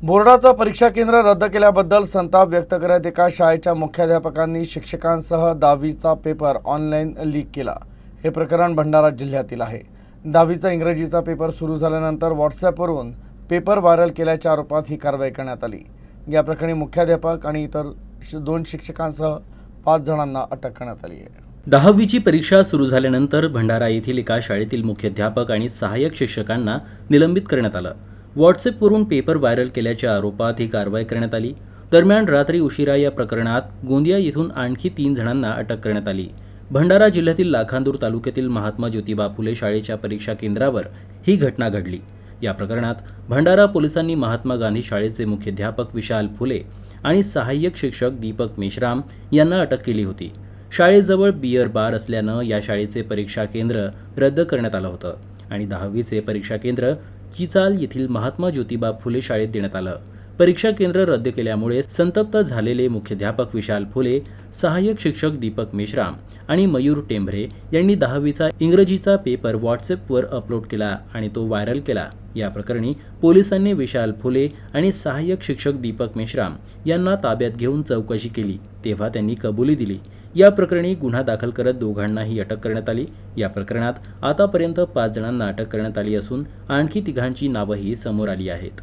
बोर्डाचं परीक्षा केंद्र रद्द केल्याबद्दल संताप व्यक्त करत एका शाळेच्या मुख्याध्यापकांनी शिक्षकांसह 10वीचा पेपर ऑनलाईन लीक केला। हे प्रकरण भंडारा जिल्ह्यातील आहे। 10वीचा इंग्रजीचा पेपर सुरू झाल्यानंतर व्हॉट्सॲपवरून पेपर व्हायरल केल्याच्या आरोपात ही कारवाई करण्यात आली। या प्रकरणी मुख्याध्यापक आणि इतर 2 शिक्षकांसह 5 जणांना अटक करण्यात आली आहे। 10वीची परीक्षा सुरू झाल्यानंतर भंडारा येथील एका शाळेतील मुख्याध्यापक आणि सहाय्यक शिक्षकांना निलंबित करण्यात आलं। व्हॉट्सॲपवरून पेपर व्हायरल केल्याच्या आरोपात ही कारवाई करण्यात आली। दरम्यान रात्री उशिरा या प्रकरणात गोंदिया येथून आणखी 3 जणांना अटक करण्यात आली। भंडारा जिल्ह्यातील लाखांदूर तालुक्यातील महात्मा ज्योतिबा फुले शाळेच्या परीक्षा केंद्रावर ही घटना घडली। या प्रकरणात भंडारा पोलिसांनी महात्मा गांधी शाळेचे मुख्याध्यापक विशाल फुले आणि सहाय्यक शिक्षक दीपक मेश्राम यांना अटक केली होती। शाळेजवळ बियर बार असल्यानं या शाळेचे परीक्षा केंद्र रद्द करण्यात आलं होतं आणि 10वीचे परीक्षा केंद्र चिचाल येथील महात्मा ज्योतिबा फुले शाळेत देण्यात आलं। परीक्षा केंद्र रद्द केल्यामुळे संतप्त झालेले मुख्याध्यापक विशाल फुले, सहाय्यक शिक्षक दीपक मेश्राम आणि मयूर टेंभरे यांनी 10वीचा इंग्रजीचा पेपर व्हॉट्सॲपवर अपलोड केला आणि तो व्हायरल केला। या प्रकरणी पोलिसांनी विशाल फुले आणि सहाय्यक शिक्षक दीपक मेश्राम यांना ताब्यात घेऊन चौकशी केली तेव्हा त्यांनी कबुली दिली। या प्रकरणी गुन्हा दाखल करत दोघांनाही अटक करण्यात आली। या प्रकरणात आतापर्यंत 5 जणांना अटक करण्यात आली असून आणखी 3 नावंही समोर आली आहेत।